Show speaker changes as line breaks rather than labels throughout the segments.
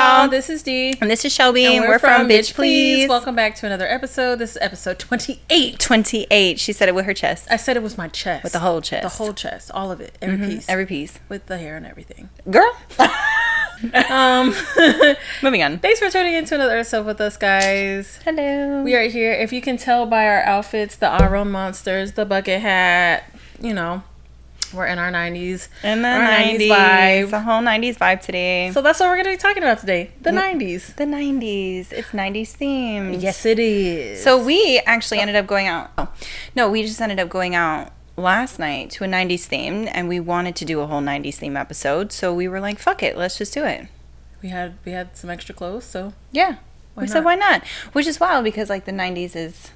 y'all. This is Dee.
And this is Shelby. And we're from Bitch Please.
Welcome back to another episode. This is episode 28.
28. She said it with her chest.
I said it was my chest.
With the whole chest.
The whole chest. All of it. Every piece.
Every piece.
With the hair and everything.
Girl. Moving on.
Thanks for tuning in to another episode with us, guys.
Hello.
We are here. If you can tell by our outfits, the Our Own Monsters, the bucket hat, you know, we're in our 90s.
In the 90s vibe. The whole 90s vibe today.
So that's what we're going to be talking about today. The 90s.
The 90s. It's 90s themed.
Yes, it is.
So we actually ended up going out. No, we just ended up going out last night to a 90s theme, and we wanted to do a whole 90s theme episode. So we were like, fuck it. Let's just do it.
We had some extra clothes, so.
Yeah. We said, why not? Which is wild because, like, the 90s is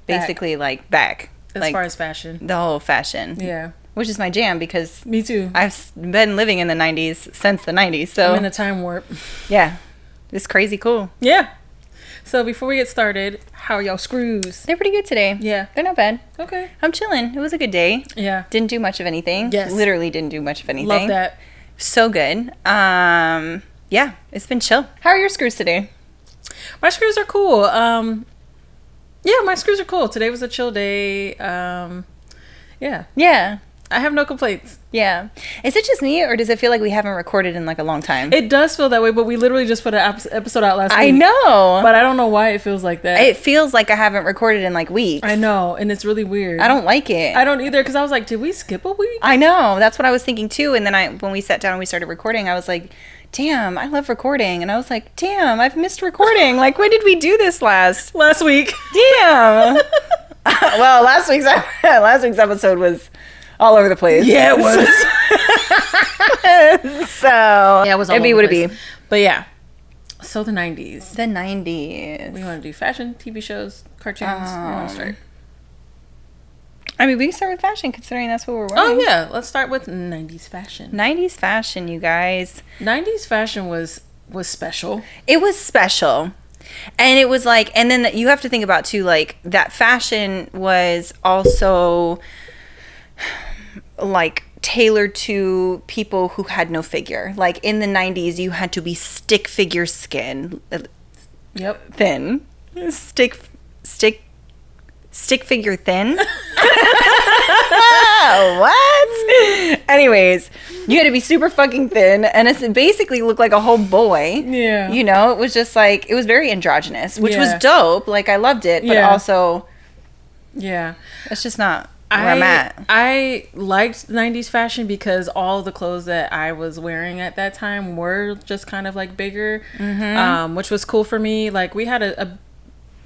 basically, like, back.
As far as fashion.
The whole fashion.
Yeah.
Which is my jam because
me too.
I've been living in the 90s since the 90s. So
I'm in a time warp.
Yeah. It's crazy cool.
Yeah. So before we get started, how are y'all screws?
They're pretty good today.
Yeah.
They're not bad.
Okay.
I'm chilling. It was a good day.
Yeah.
Didn't do much of anything.
Yes.
Literally didn't do much of anything.
Love that.
So good. Yeah. It's been chill. How are your screws today?
My screws are cool. Yeah, my screws are cool. Today was a chill day. Yeah.
Yeah.
I have no complaints.
Yeah. Is it just me, or does it feel like we haven't recorded in like a long time?
It does feel that way, but we literally just put an episode out last week.
I know.
But I don't know why it feels like that.
It feels like I haven't recorded in like weeks.
I know, and it's really weird.
I don't like it.
I don't either, because I was like, did we skip a week?
I know. That's what I was thinking too. And then when we sat down and we started recording, I was like, damn, I love recording. And I was like, damn, I've missed recording. Like, when did we do this last
week?
Damn. Well, last week's episode was all over the place.
Yeah, it was.
So
yeah, it was all
it'd be
over
what
the
it
place.
be.
But yeah. So the 90s.
The 90s.
We want to do fashion, TV shows, cartoons. We want to start.
I mean, we can start with fashion, considering that's what we're wearing.
Oh, yeah. Let's start with 90s fashion.
90s fashion, you guys.
90s fashion was special.
It was special. And it was like, and then you have to think about too, like, that fashion was also like tailored to people who had no figure. Like in the 90s, you had to be stick figure skin.
Yep.
Thin. Stick figure thin. What? Anyways, you had to be super fucking thin, and it basically looked like a whole boy.
Yeah.
You know, it was just like, it was very androgynous, which was dope. Like, I loved it, but also, it's just not where I'm at.
I liked 90s fashion because all the clothes that I was wearing at that time were just kind of like bigger, which was cool for me. Like, we had a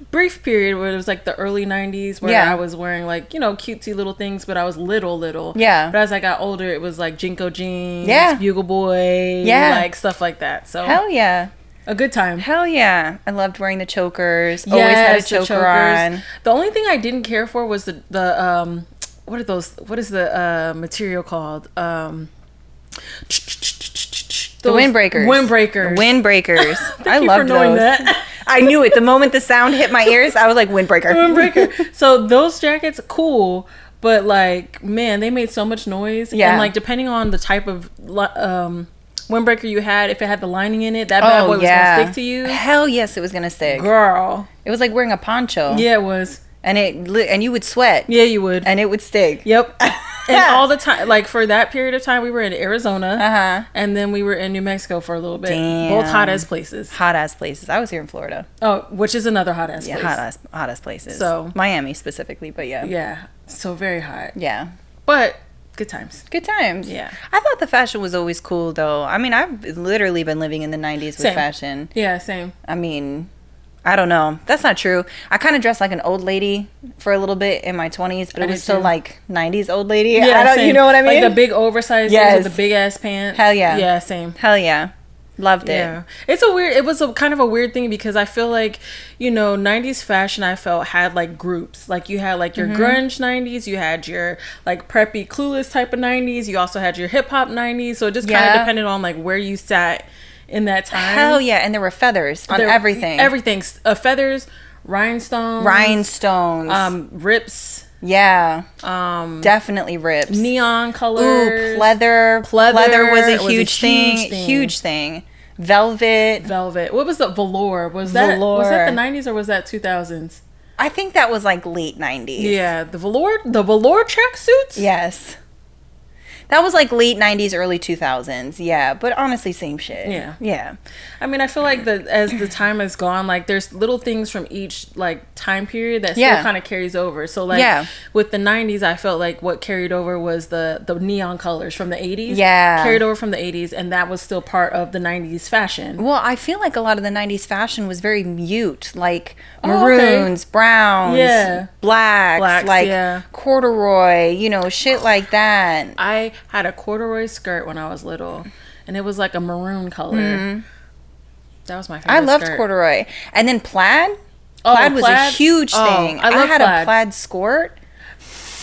brief period where it was like the early 90s where I was wearing like, you know, cutesy little things, but I was little.
Yeah.
But as I got older, it was like Jinko jeans, Bugle Boy, like stuff like that. So
hell yeah.
A good time.
Hell yeah. I loved wearing the chokers. Always had a choker on.
The only thing I didn't care for was the what are those? What is the material called?
The windbreakers. I loved those. That. I knew it. The moment the sound hit my ears, I was like, windbreaker.
So those jackets, cool. But like, man, they made so much noise. Yeah. And like, depending on the type of windbreaker you had, if it had the lining in it, that bad boy was going to stick to you.
Hell yes, it was going to stick.
Girl.
It was like wearing a poncho.
Yeah, it was.
And you would sweat.
Yeah, you would.
And it would stick.
Yep. And all the time, like for that period of time, we were in Arizona, and then we were in New Mexico for a little bit.
Damn.
Both hot ass places.
I was here in Florida.
Oh, which is another hot ass place.
Yeah, hot ass places.
So
Miami specifically, but yeah.
Yeah, so very hot.
Yeah.
But good times.
Good times.
Yeah.
I thought the fashion was always cool, though. I mean, I've literally been living in the 90s with fashion.
Yeah, same.
I mean, I don't know. That's not true. I kind of dressed like an old lady for a little bit in my 20s, but it was still like 90s old lady.
Yeah,
you know what I mean?
Like the big oversized with the big ass pants.
Hell yeah.
Yeah, same.
Hell yeah. Loved it.
Yeah. It was a kind of a weird thing because I feel like, you know, 90s fashion I felt had like groups. Like you had like your grunge 90s, you had your like preppy clueless type of 90s, you also had your hip hop 90s. So it just kind of depended on like where you sat in that time.
Hell yeah. And there were feathers on everything.
Everything. Feathers, rhinestones, rips.
Yeah. Definitely rips.
Neon colors.
Ooh, pleather. Pleather was a huge thing. Huge thing. Velvet.
What was the velour? Was that the 90s or was that 2000s?
I think that was like late 90s.
Yeah, the velour tracksuits?
Yes. That was like late 90s, early 2000s. Yeah, but honestly, same shit.
Yeah.
Yeah.
I mean, I feel like as the time has gone, like there's little things from each like time period that still kind of carries over. So like with the 90s, I felt like what carried over was the neon colors from the 80s.
Yeah.
Carried over from the 80s, and that was still part of the 90s fashion.
Well, I feel like a lot of the 90s fashion was very mute, like maroons, browns, blacks, like corduroy, you know, shit like that.
I had a corduroy skirt when I was little, and it was like a maroon color. Mm-hmm. That was my favorite.
I loved corduroy, and then plaid. Plaid was a huge thing. I had a plaid skirt.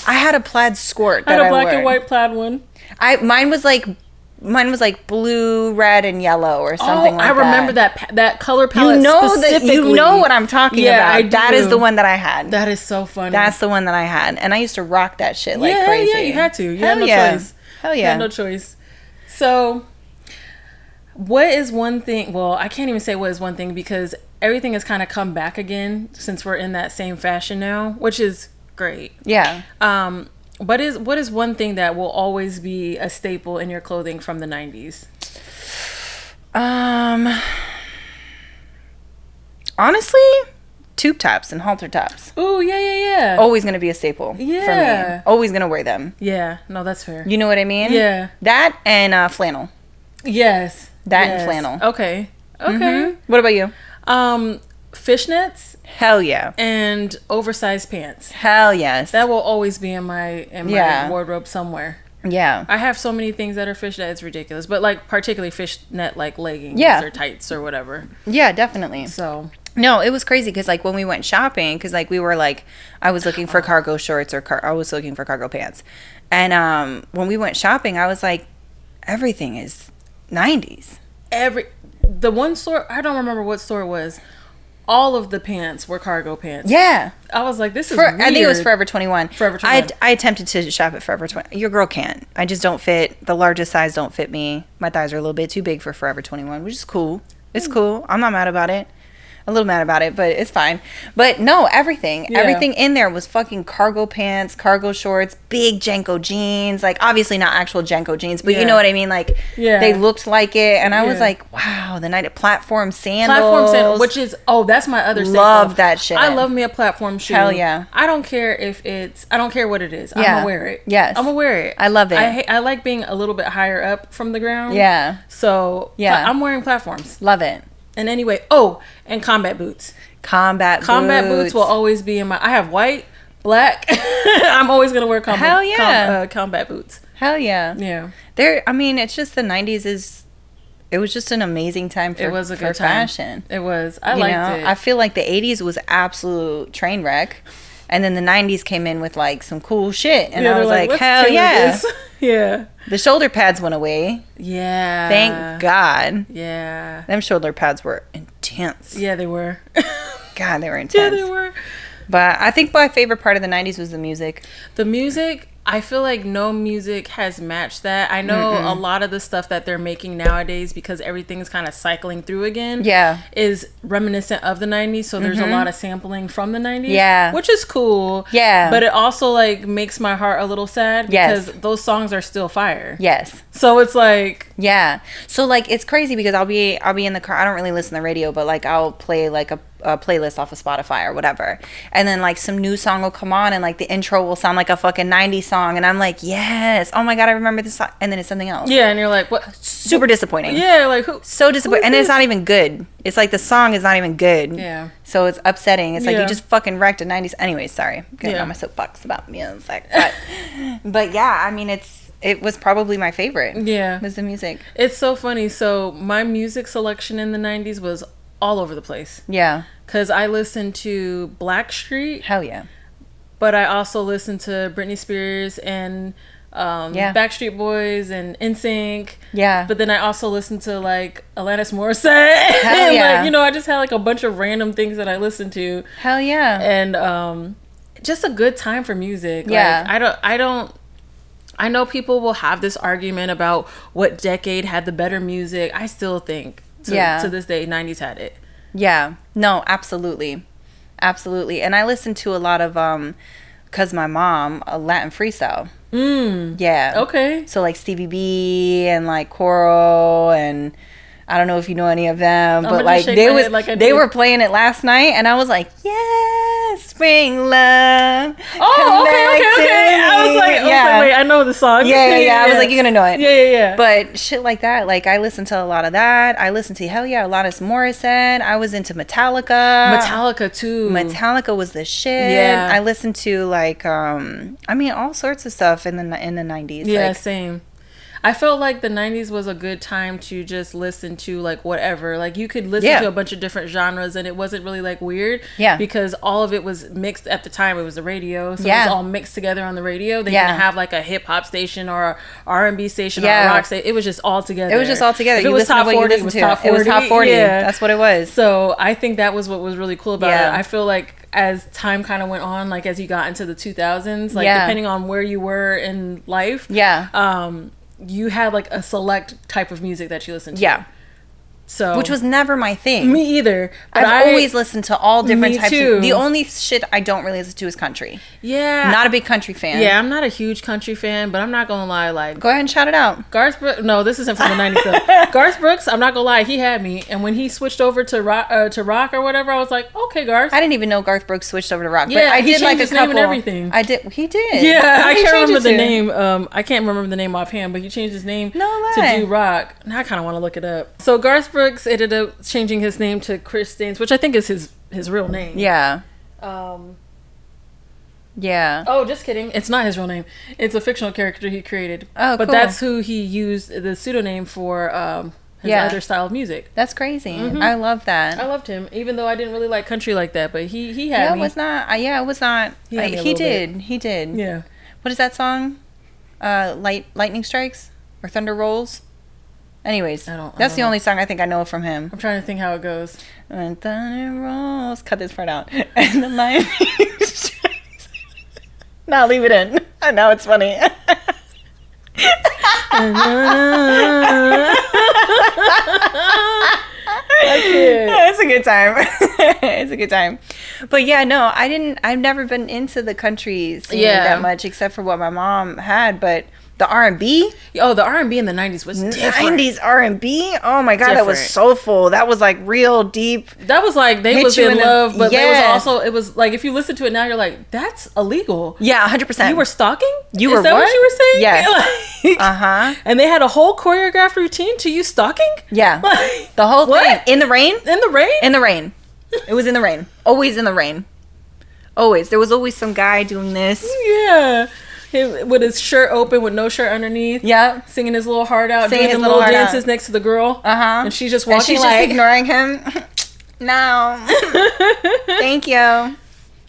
I had a plaid skirt.
I had a black and white plaid one.
Mine was like blue, red, and yellow or something like that.
I remember that color palette.
You know what I'm talking about.
I do.
That is the one that I had.
That is so funny.
That's the one that I had, and I used to rock that shit like crazy.
Yeah, you had to. You had no choice.
Hell yeah.
You had no choice. So, what is one thing? Well, I can't even say what is one thing because everything has kind of come back again since we're in that same fashion now, which is great.
Yeah.
What is one thing that will always be a staple in your clothing from the 90s?
Honestly, tube tops and halter tops.
Ooh, yeah.
Always going to be a staple for me. Always going to wear them.
Yeah, no, that's fair.
You know what I mean?
Yeah.
That and flannel.
Yes.
And flannel.
Okay. Mm-hmm.
What about you?
Fishnets.
Hell yeah.
And oversized pants.
Hell yes.
That will always be in my wardrobe somewhere.
Yeah.
I have so many things that are fishnet, it's ridiculous. But like particularly fishnet like leggings or tights or whatever.
Yeah, definitely.
So
no, it was crazy because like when we went shopping, because like we were like, I was looking for cargo shorts or I was looking for cargo pants. And when we went shopping, I was like, everything is 90s.
The one store, I don't remember what store it was. All of the pants were cargo pants.
Yeah.
I was like, this is weird.
I think it was Forever 21.
Forever 21.
I attempted to shop at Forever 21. Your girl can't. I just don't fit. The largest size don't fit me. My thighs are a little bit too big for Forever 21, which is cool. It's cool. I'm not mad about it. A little mad about it, but it's fine. But no, everything in there was fucking cargo pants, cargo shorts, big Jenko jeans. Like obviously not actual Jenko jeans, but you know what I mean. Like they looked like it, and I was like, wow, the night platform sandals,
which is that's my other.
Love that shit.
I love me a platform shoe.
Hell yeah.
I don't care I don't care what it is. I'm gonna wear it.
Yes,
I'm gonna wear it.
I love it.
I like being a little bit higher up from the ground.
Yeah.
So I'm wearing platforms.
Love it.
And anyway, and combat boots.
Combat
boots will always be in I have white, black. I'm always going to wear combat boots.
Hell yeah.
Yeah.
It's just the 90s it was just an amazing time for,
it was a good
fashion.
It was. I liked it.
I feel like the 80s was absolute train wreck. And then the 90s came in with like some cool shit. And I was like hell yeah.
Yeah.
The shoulder pads went away.
Yeah.
Thank God.
Yeah.
Them shoulder pads were intense.
Yeah, they were.
God, they were intense.
Yeah, they were.
But I think my favorite part of the 90s was the music.
The music, I feel like no music has matched that. I know a lot of the stuff that they're making nowadays, because everything's kind of cycling through again, is reminiscent of the 90s. So there's a lot of sampling from the 90s, which is cool.
Yeah.
But it also like makes my heart a little sad because those songs are still fire.
Yes.
So it's like,
yeah. So like it's crazy because I'll be in the car. I don't really listen to the radio, but like I'll play like a playlist off of Spotify or whatever, and then like some new song will come on and like the intro will sound like a fucking 90s song, and I'm like, yes, oh my God, I remember this song, and then it's something else.
Yeah. And you're like, what?
Super disappointing.
Yeah. Like who?
So disappointing. And it's not even good. It's like the song is not even good.
Yeah.
So it's upsetting. It's like you just fucking wrecked a 90s. Anyways, sorry. I'm getting on my soapbox about music. But yeah, I mean, it was probably my favorite.
Yeah.
Was the music.
It's so funny. So my music selection in the 90s was all over the place.
Yeah.
Because I listened to Blackstreet.
Hell yeah.
But I also listened to Britney Spears and Backstreet Boys and NSYNC. Yeah. But then I also listened to like Alanis Morissette.
Hell yeah.
Like, I just had like a bunch of random things that I listened to.
Hell yeah.
And just a good time for music.
Yeah.
Like, I know people will have this argument about what decade had the better music. I still think to this day, 90s had it.
Yeah. No, absolutely. Absolutely. And I listen to a lot of, because my mom, a Latin freestyle. Yeah.
Okay.
So like Stevie B and like Coral, and I don't know if you know any of them, but like they were playing it last night, and I was like, yes, spring love.
Oh, okay. I was like, wait, I know the song.
Yeah. I was like, you're gonna know it.
Yeah.
But shit like that, like I listened to a lot of that. I listened to Alanis Morissette. I was into
Metallica too.
Metallica was the shit.
Yeah.
I listened to like all sorts of stuff in the 90s.
Yeah,
like,
same. I felt like the 90s was a good time to just listen to like whatever. Like you could listen to a bunch of different genres and it wasn't really like weird.
Yeah.
Because all of it was mixed at the time. It was the radio. So it was all mixed together on the radio. They didn't have like a hip hop station or a R&B station or a rock station. It was just all together.
It was just all together.
If it was top 40, it was top 40.
It was top 40.
Yeah.
That's what it was.
So I think that was what was really cool about it. I feel like as time kind of went on, like as you got into the 2000s, like depending on where you were in life.
Yeah.
You had like a select type of music that you listened to.
Yeah.
So
which was never my thing.
Me either.
But I've always listened to all different types
too.
The only shit I don't really listen to is country.
Yeah.
Not a big country fan.
Yeah, I'm not a huge country fan, but I'm not gonna lie, like
go ahead and shout it out.
Garth Brooks. No, this isn't from the 90s though. Garth Brooks, I'm not gonna lie, he had me. And when he switched over to rock or whatever, I was like, okay, Garth.
I didn't even know Garth Brooks switched over to rock.
Yeah,
but I did like a
his
couple.
Name and everything.
I did. He did.
Yeah, I can't remember the name. I can't remember the name offhand, but he changed his name to do rock. Now I kind of want to look it up. So Garth Brooks ended up changing his name to Chris Staines, which I think is his real name.
Yeah. Yeah.
Oh, just kidding. It's not his real name. It's a fictional character he created.
Oh,
but
cool.
that's who he used the pseudonym for his other style of music.
That's crazy. I love that.
I loved him, even though I didn't really like country like that. But he had me.
It was not. It was not. He did. He did.
Yeah.
What is that song? Lightning Strikes or Thunder Rolls? Anyways, that's the only song I think I know from him.
I'm trying to think how it goes.
When thunder rolls, cut this part out. And the lightning strikes. No, leave it in. I know it's funny. It's a good time. It's a good time. But yeah, no, I've never been into the country scene that much, except for what my mom had, but the R&B?
Oh, the R&B in the 90s was different.
90s R&B? Oh my God, that was soulful. That was like real deep.
That was like, they was in love, but it was like, if you listen to it now, you're like, that's illegal.
Yeah, 100%.
You were stalking?
You were what?
What you were saying?
Yeah.
And they had a whole choreographed routine to you stalking?
Yeah. The whole thing. In the rain?
In the rain?
In the rain. It was in the rain. Always in the rain. Always. There was always some guy doing this.
Yeah. With his shirt open with no shirt underneath.
Yeah.
Singing his little heart out. Doing his little dances next to the girl.
And
she's just walking
just ignoring him. No. Thank you.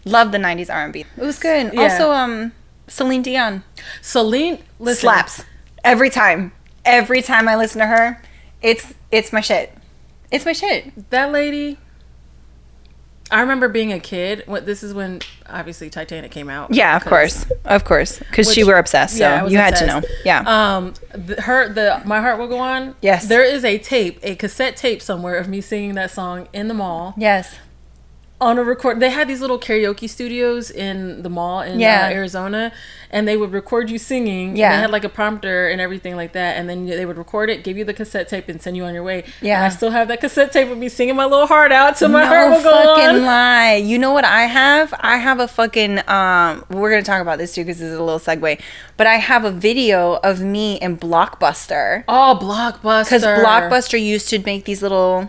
Love the 90s R&B. It was good. Yeah. Also, Celine Dion.
Celine, listen.
Slaps. Every time I listen to her, it's my shit. It's my shit.
That lady... I remember being a kid. This is when obviously Titanic came out.
Yeah, of course, because you were obsessed. So you had to know. Yeah.
My Heart Will Go On.
Yes.
There is a cassette tape somewhere of me singing that song in the mall.
Yes. On a record,
they had these little karaoke studios in the mall in Arizona, and they would record you singing. Yeah. And they had like a prompter and everything like that, and then they would record it, give you the cassette tape, and send you on your way. Yeah. And I still have that cassette tape of me singing my little heart out to My Heart Will Go On. No fucking
lie. You know what I have? I have a fucking we're gonna talk about this too because this is a little segue, but I have a video of me in Blockbuster.
Oh, Blockbuster!
Because Blockbuster used to make these little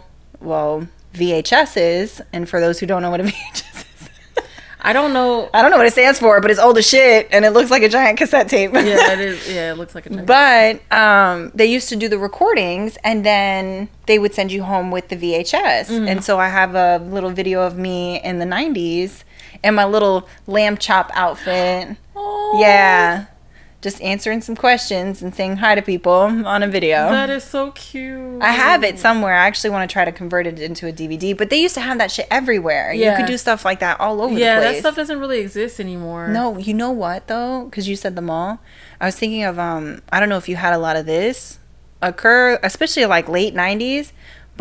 VHSs, and for those who don't know what a VHS is,
I don't know
what it stands for, but it's old as shit, and it looks like a giant cassette tape.
Yeah, it is. Yeah, it looks like a giant.
But they used to do the recordings, and then they would send you home with the VHS. And so I have a little video of me in the 90s in my little lamb chop outfit. Oh. Yeah. Just answering some questions and saying hi to people on a video.
That is so cute.
I have it somewhere. I actually want to try to convert it into a DVD. But they used to have that shit everywhere. Yeah. You could do stuff like that all over the place.
Yeah, that stuff doesn't really exist anymore.
No, you know what, though? Because you said the mall. I was thinking of, I don't know if you had a lot of this occur, especially like late 90s.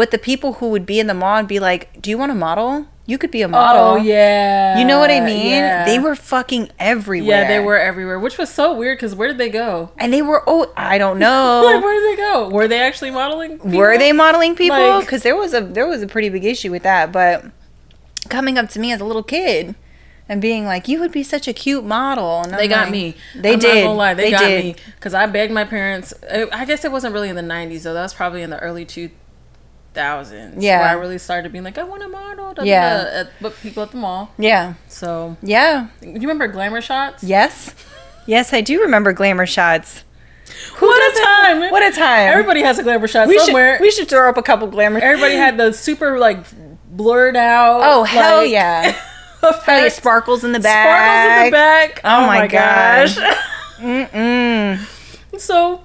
But the people who would be in the mall and be like, do you want a model? You could be a model.
Oh, yeah.
You know what I mean?
Yeah.
They were fucking everywhere.
Yeah, they were everywhere, which was so weird because where did they go?
And they were, I don't know.
Like, where did they go? Were they actually modeling people?
Were they modeling people?
Like-
Because there was a pretty big issue with that. But coming up to me as a little kid and being like, you would be such a cute model. And
They got me.
They
I'm
did.
not gonna lie, they got
did.
me. Because I begged my parents. I guess it wasn't really in the 90s, though. That was probably in the early 2000s.
Yeah.
Where I really started being like, I want a model.
Yeah.
But people at the mall.
Yeah.
So.
Yeah.
You remember Glamour Shots?
Yes. Yes, I do remember Glamour Shots.
What a time.
What a time.
Everybody has a Glamour Shot somewhere.
We should throw up a couple Glamour.
Everybody had the super, like, blurred out.
Oh, hell
like,
yeah. Hell yeah, sparkles in the back.
Sparkles in the back.
Oh my
gosh.
Mm-mm.
So,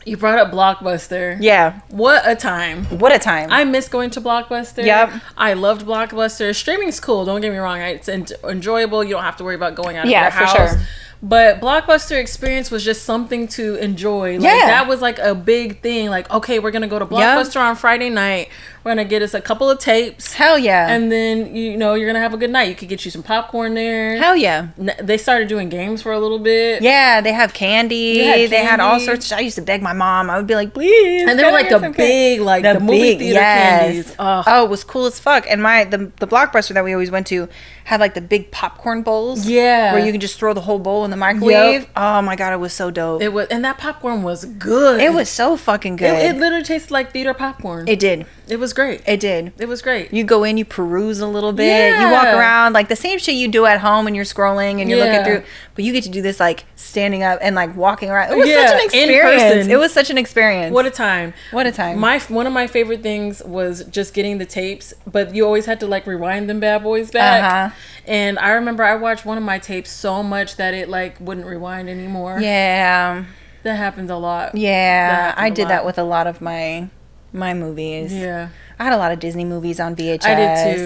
you brought up Blockbuster.
Yeah.
What a time.
What a time.
I miss going to Blockbuster.
Yep.
I loved Blockbuster. Streaming's cool. Don't get me wrong. It's enjoyable. You don't have to worry about going out of
Yeah,
your
for
house.
sure.
But Blockbuster experience was just something to enjoy. Like,
Yeah.
that was like a big thing. Like, okay, we're going to go to Blockbuster on Friday night. We're going to get us a couple of tapes.
Hell yeah.
And then, you know, you're going to have a good night. You could get you some popcorn there.
Hell yeah.
They started doing games for a little bit.
Yeah, they have candy. They had all sorts. I used to beg my mom. I would be like, please.
And they were like the big, like the movie theater candies.
Oh, it was cool as fuck. And the Blockbuster that we always went to had like the big popcorn bowls.
Yeah.
Where you can just throw the whole bowl in the microwave. Yep. Oh my God, it was so dope.
It was, and that popcorn was good.
It was so fucking good.
It literally tasted like theater popcorn.
It did.
It was great.
It did.
It was great.
You go in, you peruse a little bit.
Yeah.
You walk around, like the same shit you do at home and you're scrolling and you're looking through. But you get to do this like standing up and like walking around. It was such an experience. In person. It was such an experience.
What a time.
What a time.
One of my favorite things was just getting the tapes, but you always had to like rewind them bad boys back.
Uh-huh.
And I remember I watched one of my tapes so much that it like wouldn't rewind anymore.
Yeah.
That happens a lot.
Yeah. I did that with a lot of my movies.
Yeah.
I had a lot of Disney movies on VHS.
I did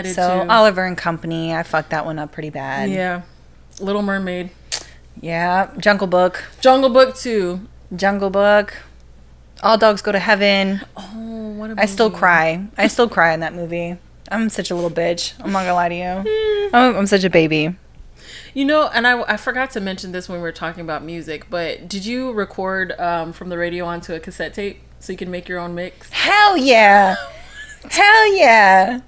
too.
So Oliver and Company, I fucked that one up pretty bad.
Yeah. Little Mermaid.
Yeah. Jungle Book.
Jungle Book 2.
Jungle Book. All Dogs Go to Heaven.
Oh, what a movie.
I still cry. I still cry in that movie. I'm such a little bitch. I'm not gonna lie to you. I'm such a baby.
You know, and I forgot to mention this when we were talking about music, but did you record from the radio onto a cassette tape so you can make your own mix?
Hell yeah. Hell yeah.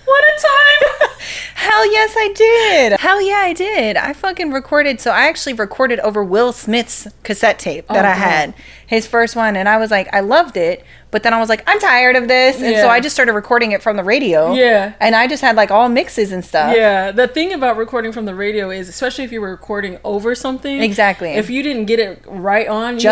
What a time.
Hell yes, I did. Hell yeah, I did. I fucking recorded. So I actually recorded over Will Smith's cassette tape that I had. His first one. And I was like, I loved it. But then I was like, I'm tired of this. And so I just started recording it from the radio.
Yeah.
And I just had like all mixes and stuff.
Yeah. The thing about recording from the radio is, especially if you were recording over something.
Exactly.
If you didn't get it right on,
you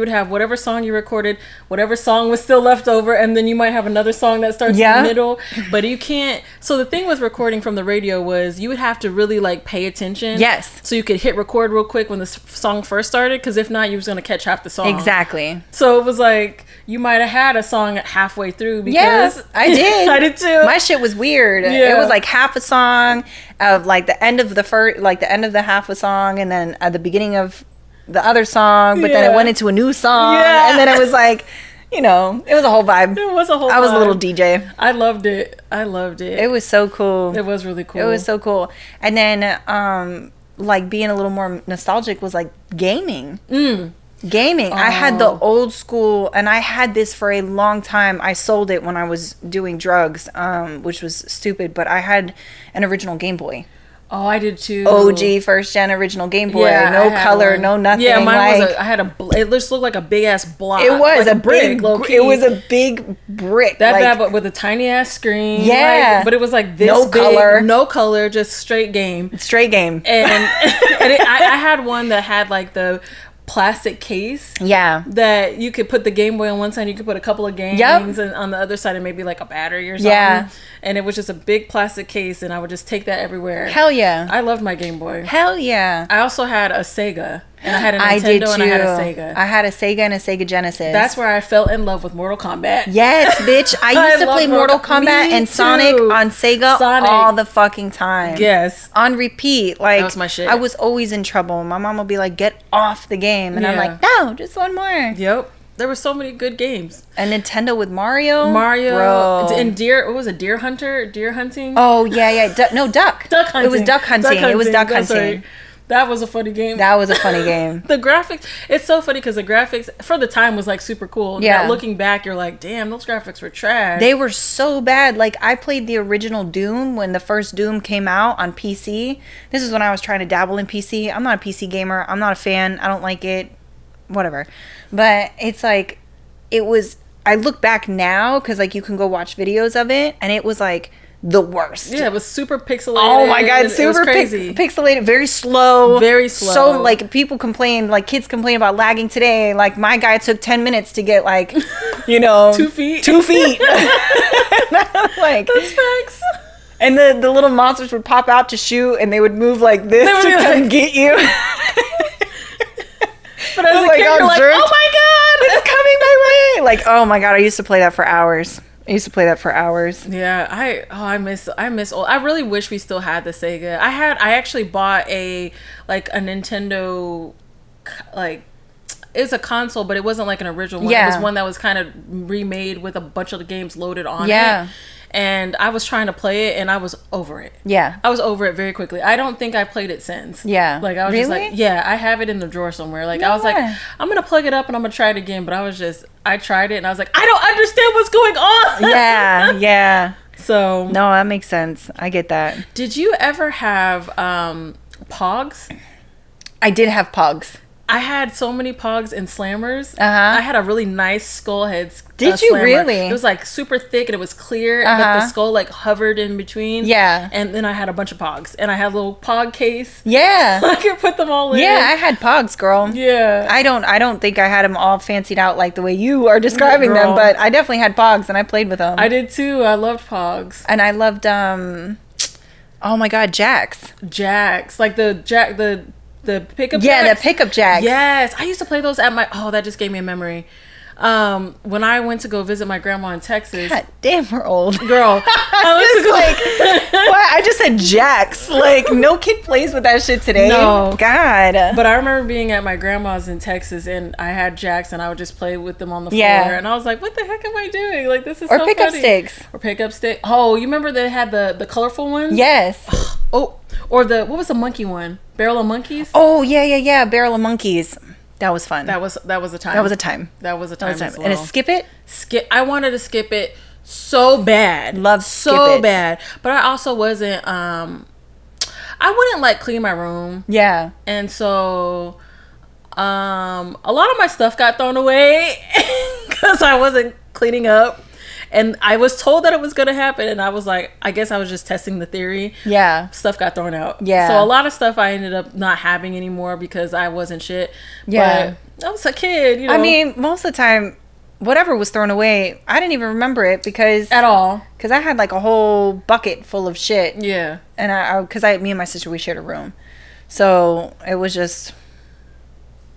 would have whatever song you recorded, whatever song was still left over, and then you might have another song that starts in the middle. But you can't. So the thing with recording from the radio was you would have to really like pay attention.
Yes.
So you could hit record real quick when the song first started, because if not, you was gonna catch half the song.
Exactly.
So it was like you might have had a song halfway through. Because
yes, I did.
I did too.
My shit was weird.
Yeah.
It was like half a song of like the end of the first, like the end of the half a song, and then at the beginning of the other song. But then it went into a new song, and then it was like, you know, it was a whole vibe.
It was a whole.
I was a little DJ.
I loved it. I loved it.
It was so cool.
It was really cool.
It was so cool. And then, like being a little more nostalgic was like gaming. Gaming. I had the old school, and I had this for a long time. I sold it when I was doing drugs, which was stupid, but I had an original Game Boy.
Oh, I did too.
OG first gen original Game Boy.
Yeah,
no color, no nothing.
Yeah, mine
like,
was I had it just looked like a big ass block.
It was
like
a brick. It was a big brick.
That
like,
bad, but with a tiny ass screen.
Yeah.
Like, but it was like this
no
big,
color.
No color, just straight game.
Straight game.
And, I had one that had like the plastic case.
Yeah.
That you could put the Game Boy on one side, you could put a couple of games, and on the other side, and maybe like a battery or something. Yeah. And it was just a big plastic case, and I would just take that everywhere.
Hell yeah.
I loved my Game Boy.
Hell yeah.
I also had a Sega. And I had a Nintendo and I had a Sega.
I had a Sega and a Sega Genesis.
That's where I fell in love with Mortal Kombat.
Yes, bitch. I used to play Mortal Kombat and Sonic on Sega all the fucking time.
Yes.
On repeat. Like,
that was my shit.
I was always in trouble. My mom would be like, get off the game. And I'm like, no, just one more.
Yep. there were so many good games.
And Nintendo with Mario,
Bro. And what was it? Deer hunting.
Oh yeah. Duck hunting. It was duck hunting. It was duck hunting.
Right. That was a funny game.
The
graphics, it's so funny because the graphics for the time was like super cool.
Yeah.
Now, looking back, you're like, damn, those graphics were trash.
They were so bad. Like, I played the original Doom when the first Doom came out on PC. This is when I was trying to dabble in PC. I'm not a PC gamer. I'm not a fan. I don't like it. Whatever. But it's like, I look back now because, like, you can go watch videos of it, and it was like the worst.
Yeah, it was super pixelated.
Oh my god, super
crazy.
Pixelated, very slow.
Very slow.
So like kids complain about lagging today. Like my guy took 10 minutes to get like,
2 feet.
2 feet. Like
that's facts.
And the little monsters would pop out to shoot, and they would move like this to come get you.
But as a kid, you're like, oh my god,
it's coming my way. Like, oh my god, I used to play that for hours. Yeah, I miss old. I really wish we still had the Sega. I actually bought a Nintendo, like, it's a console, but it wasn't like an original one. Yeah.
It was one that was kind of remade with a bunch of the games loaded on it.
Yeah.
And I was trying to play it, and I was over it.
Yeah.
I was over it very quickly. I don't think I played it since.
Yeah.
Like, I was just like, yeah, I have it in the drawer somewhere. Like, I was like, I'm going to plug it up, and I'm going to try it again. But I tried it, and I was like, I don't understand what's going on.
Yeah, yeah.
So.
No, that makes sense. I get that.
Did you ever have Pogs?
I did have Pogs.
I had so many Pogs and Slammers.
Uh-huh.
I had a really nice skull head.
Did you
slammer.
really?
It was like super thick and it was clear, but the skull like hovered in between.
Yeah.
And then I had a bunch of Pogs, and I had a little Pog case.
Yeah.
I could put them all in.
Yeah, I had Pogs, girl.
Yeah.
I don't think I had them all fancied out like the way you are describing them, but I definitely had Pogs, and I played with them.
I did too. I loved Pogs.
And I loved oh my god, Jacks.
Like the pickup jacks?
Yeah, the pickup jacks.
Yes. I used to play those at that just gave me a memory. When I went to go visit my grandma in Texas.
God damn, we're old.
Girl.
I just said Jacks. Like, no kid plays with that shit today.
No.
God.
But I remember being at my grandma's in Texas, and I had Jacks, and I would just play with them on the floor. And I was like, what the heck am I doing? Like, this is so funny.
Or pickup sticks.
Or pickup stick. Oh, you remember they had the colorful ones?
Yes.
Oh, or what was the monkey one? Barrel of Monkeys?
Oh, yeah. Barrel of Monkeys. That was fun.
That was a time.
That was a time.
As well.
And a skip it?
I wanted to skip it so bad.
Love
so bad. But I also wasn't I wouldn't like clean my room.
Yeah.
And so a lot of my stuff got thrown away because I wasn't cleaning up. And I was told that it was going to happen, and I was like, I guess I was just testing the theory.
Yeah.
Stuff got thrown out.
Yeah.
So a lot of stuff I ended up not having anymore because I wasn't shit.
Yeah.
But I was a kid,
I mean, most of the time, whatever was thrown away, I didn't even remember it because...
At all.
Because I had like a whole bucket full of shit.
Yeah.
And because me and my sister, we shared a room. So it was just...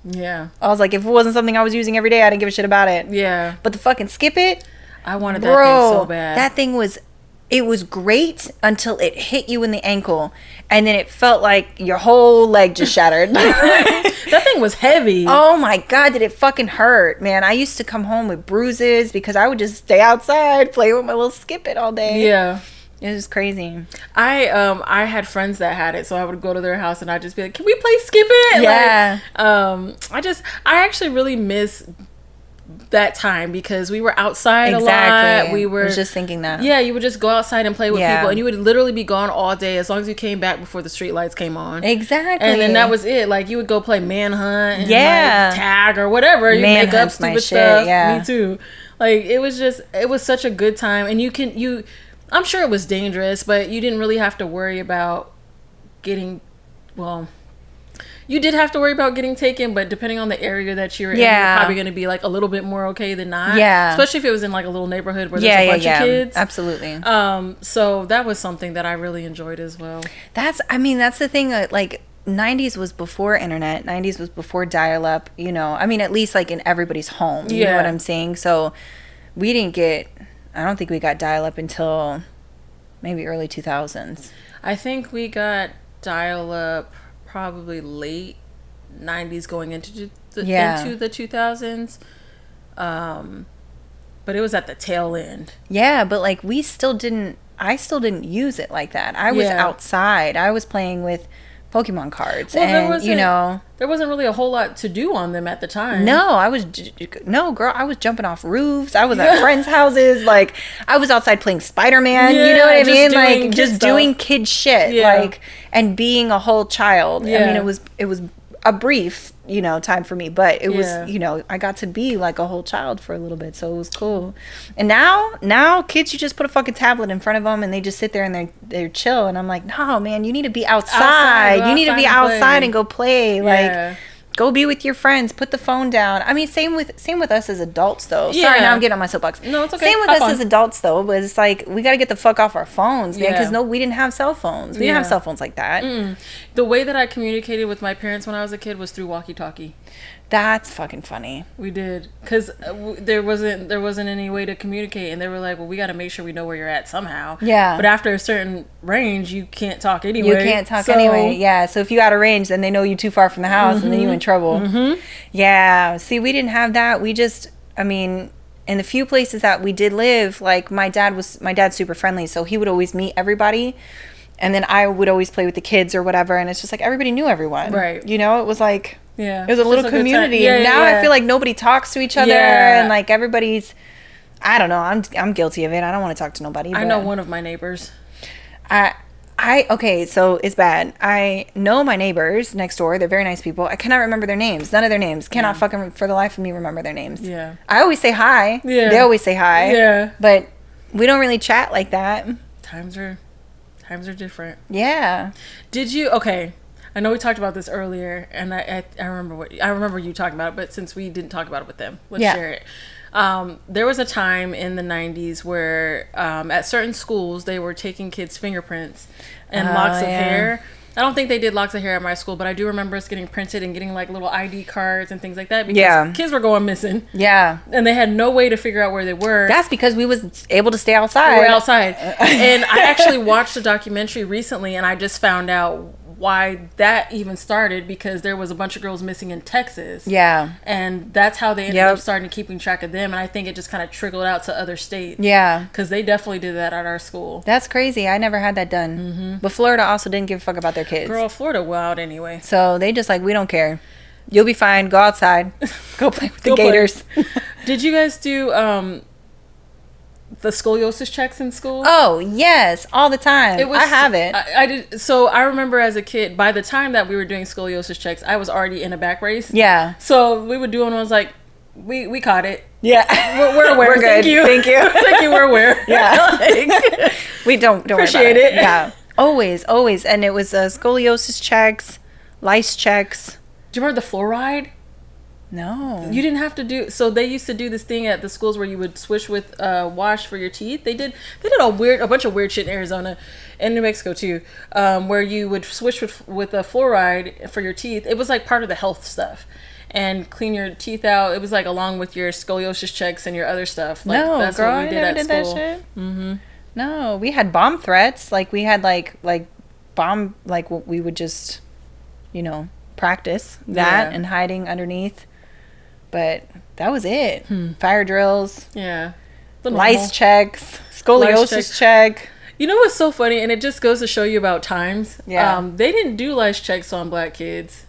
Yeah.
I was like, if it wasn't something I was using every day, I didn't give a shit about it.
Yeah.
But the fucking skip it...
I wanted that thing so bad.
That thing was great until it hit you in the ankle, and then it felt like your whole leg just shattered.
That thing was heavy.
Oh my god, did it fucking hurt, man. I used to come home with bruises because I would just stay outside playing with my little skip it all day.
Yeah.
It was crazy.
I had friends that had it, so I would go to their house and I'd just be like, can we play skip it?
Yeah.
Like, I actually really miss that time because we were outside a lot. I
was just thinking that.
Yeah, you would just go outside and play with people, and you would literally be gone all day as long as you came back before the street lights came on.
Exactly.
And then that was it. Like, you would go play manhunt and
like,
tag or whatever. You make up stupid stuff.
Yeah.
Me too. Like, it was such a good time. And I'm sure it was dangerous, but you didn't really have to worry about you did have to worry about getting taken, but depending on the area that you're in, you're probably going to be like a little bit more okay than not.
Yeah.
Especially if it was in like a little neighborhood where there's a bunch of kids.
Absolutely.
So that was something that I really enjoyed as well.
That's the thing. Like, 90s was before internet. 90s was before dial-up, at least like in everybody's home. You know what I'm saying? So I don't think we got dial-up until maybe early 2000s.
I think we got dial-up probably late 90s going into the 2000s. but it was at the tail end.
Yeah, but like I still didn't use it like that. I was outside. I was playing with Pokemon cards, and
there wasn't really a whole lot to do on them at the time.
No, girl, I was jumping off roofs. I was at friends' houses. Like, I was outside playing Spider-Man.
Yeah,
you know what I mean?
like
just doing kid shit.
Yeah.
Like, and being a whole child.
Yeah.
I mean, it was a brief, time for me, but it was, I got to be like a whole child for a little bit, so it was cool. And now kids, you just put a fucking tablet in front of them and they just sit there and they're chill, and I'm like, no, man, you need to be outside. You need to be outside and go play. Like, go be with your friends. Put the phone down. I mean, same with us as adults, though.
Yeah.
Sorry, now I'm getting on my soapbox.
No, it's okay.
Same with us as adults, though. But it's like, we got to get the fuck off our phones, man. Because we didn't have cell phones. We didn't have cell phones like that.
The way that I communicated with my parents when I was a kid was through walkie-talkie.
That's fucking funny.
We did, because there wasn't any way to communicate, and they were like, well, we got to make sure we know where you're at somehow.
Yeah.
But after a certain range, you can't talk anyway.
You can't talk anyway. Yeah. So if you got a range, then they know you too far from the house, and then you in trouble. Yeah. See, we didn't have that. We just, in the few places that we did live, like my dad's super friendly, so he would always meet everybody. And then I would always play with the kids or whatever, and it's just like everybody knew everyone. Right. It was like, it was a little community. Yeah, now I feel like nobody talks to each other, and like everybody's, I don't know, I'm guilty of it. I don't want to talk to nobody.
I know one of my neighbors.
Okay, so it's bad. I know my neighbors next door. They're very nice people. I cannot remember their names. None of their names. Cannot fucking for the life of me remember their names. Yeah. I always say hi. Yeah. They always say hi. Yeah. But we don't really chat like that.
Times are different.
Yeah.
Did you? Okay. I know we talked about this earlier, and I remember you talking about it, but since we didn't talk about it with them, let's share it. There was a time in the 90s where at certain schools they were taking kids' fingerprints and locks of hair. I don't think they did locks of hair at my school, but I do remember us getting printed and getting like little ID cards and things like that because kids were going missing. Yeah. And they had no way to figure out where they were.
That's because we was able to stay outside.
We were outside. And I actually watched a documentary recently, and I just found out why that even started, because there was a bunch of girls missing in Texas. Yeah. And that's how they ended up starting keeping track of them. And I think it just kind of trickled out to other states. Yeah. Because they definitely did that at our school.
That's crazy. I never had that done. Mm-hmm. But Florida also didn't give a fuck about their kids.
Girl, Florida wild anyway.
So they just like, we don't care. You'll be fine. Go outside. Go play with the gators.
Did you guys do the scoliosis checks in school?
Oh yes, all the time. I have it.
I did. So I remember as a kid, by the time that we were doing scoliosis checks, I was already in a back brace. Yeah. So we would do it, and I was like, we caught it. Yeah. We're aware.
We're good. Thank you.
Thank you. We're aware.
Yeah. We don't
appreciate it.
Yeah. Always. And it was scoliosis checks, lice checks.
Do you remember the fluoride? No. You didn't have to do. So they used to do this thing at the schools where you would switch with wash for your teeth. They did a bunch of weird shit in Arizona and New Mexico too, where you would switch with a fluoride for your teeth. It was like part of the health stuff, and clean your teeth out. It was like along with your scoliosis checks and your other stuff. Like,
no, that's girl, what we did at school. That shit. Mm-hmm. No, we had bomb threats. Like we had like bomb, like we would just, practice that and hiding underneath. But that was it. Fire drills. Yeah. Lice checks. Scoliosis check.
You know what's so funny? And it just goes to show you about times. Yeah. They didn't do lice checks on black kids.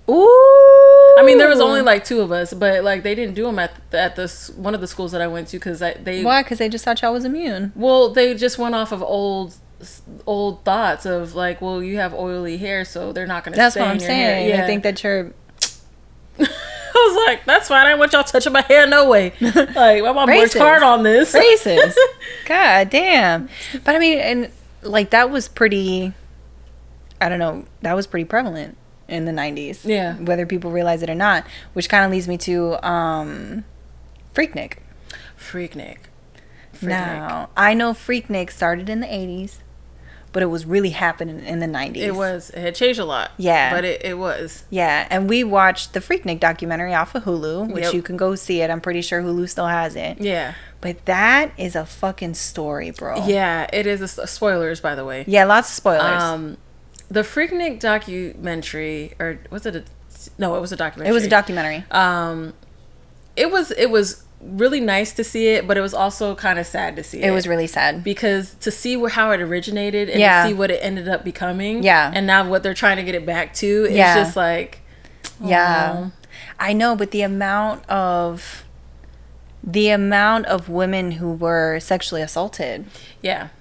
Ooh. I mean, there was only like 2 of us, but like they didn't do them at this one of the schools that I went to because they.
Why? Because they just thought y'all was immune.
Well, they just went off of old thoughts of like, well, you have oily hair, so they're not going to.
That's what I'm saying. Yeah. I think that you're.
I was like, that's fine. I don't want y'all touching my hair no way. Like, my mom worked hard on this.
Racist. God damn. But I mean, and like that was pretty, I don't know, that was pretty prevalent in the 90s. Yeah. Whether people realize it or not. Which kind of leads me to Freaknik.
Freaknik.
Now, I know Freaknik started in the 80s. But it was really happening in the 90s.
It had changed a lot. Yeah. But it was.
Yeah. And we watched the Freaknik documentary off of Hulu, which you can go see it. I'm pretty sure Hulu still has it. Yeah. But that is a fucking story, bro.
Yeah. It is. Spoilers, by the way.
Yeah, lots of spoilers.
The Freaknik documentary, or was it no, it was a documentary.
It was a documentary.
It was really nice to see it, but it was also kind of sad to see it.
It was really sad.
Because to see how it originated and to see what it ended up becoming.
Yeah.
And now what they're trying to get it back to is just like...
Yeah. I know, but the amount of women who were sexually assaulted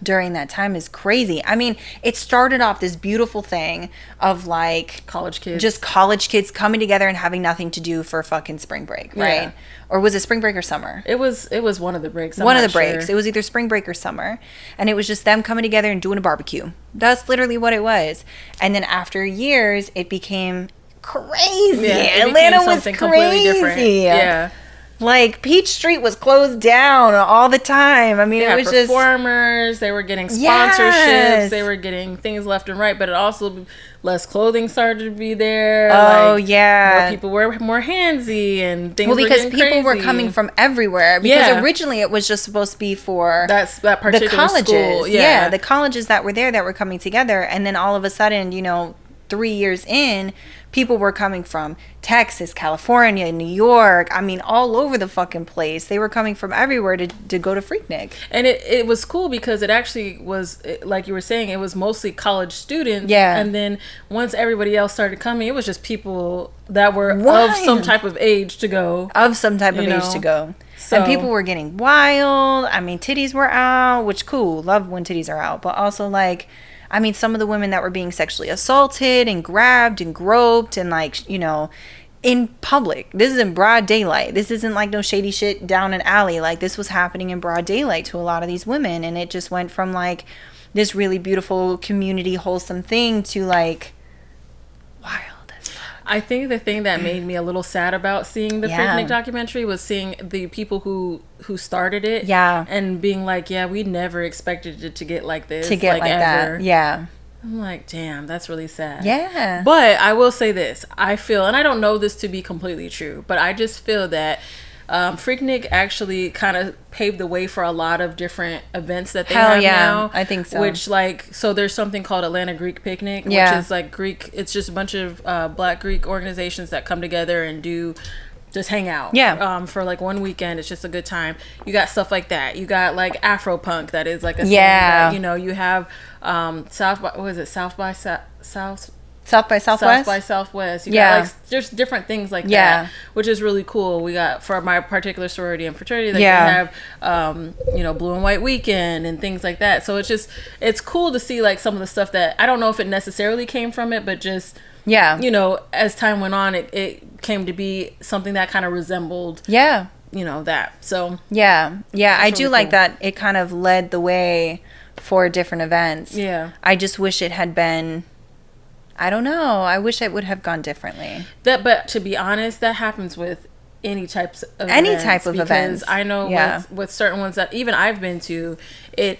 during that time is crazy. I mean, it started off this beautiful thing of like
college kids
coming together and having nothing to do for fucking spring break, right? Or was it spring break or summer?
It was one of the breaks.
One of the breaks. It was either spring break or summer. And it was just them coming together and doing a barbecue. That's literally what it was. And then after years, it became crazy. Atlanta was crazy. Completely different. Yeah. Like, Peach Street was closed down all the time. I mean, it was just...
performers. They were getting sponsorships. They were getting things left and right. But it also... less clothing started to be there.
Oh, yeah.
More people were more handsy and things were
because
getting
people
crazy.
were coming from everywhere. Because originally it was just supposed to be for...
that particular
the colleges.
School.
Yeah, the colleges that were there that were coming together. And then all of a sudden, 3 years in... people were coming from Texas, California, New York. I mean, all over the fucking place. They were coming from everywhere to go to Freaknik.
And it was cool because it actually was, like you were saying, it was mostly college students.
Yeah.
And then once everybody else started coming, it was just people that were of some type of age to go.
So, and people were getting wild. I mean, titties were out, which cool. Love when titties are out. But also, like... I mean, some of the women that were being sexually assaulted and grabbed and groped and like, in public. This is in broad daylight. This isn't like no shady shit down an alley. Like, this was happening in broad daylight to a lot of these women. And it just went from like this really beautiful community, wholesome thing to like wild.
I think the thing that made me a little sad about seeing the Freaknik documentary was seeing the people who started it.
Yeah.
And being like, we never expected it to get like this.
To get like
ever.
that. Yeah.
I'm like, damn, that's really sad.
Yeah.
But I will say this. I feel, and I don't know this to be completely true, but I just feel that Freaknik actually kind of paved the way for a lot of different events that they have now.
I think so.
Which so there's something called Atlanta Greek Picnic, which is like Greek. It's just a bunch of Black Greek organizations that come together and just hang out.
Yeah.
For like one weekend. It's just a good time. You got stuff like that. You got like Afro punk that is like a thing that, you have South by Southwest. You got like just different things like that, which is really cool. We got for my particular sorority and fraternity, like we have Blue and White Weekend and things like that. So it's cool to see like some of the stuff that I don't know if it necessarily came from it, but just as time went on, it came to be something that kind of resembled that. So
I do like that it kind of led the way for different events. I just wish it had been, I don't know, I wish it would have gone differently.
But to be honest, that happens with any type of events. I know with certain ones that even I've been to, it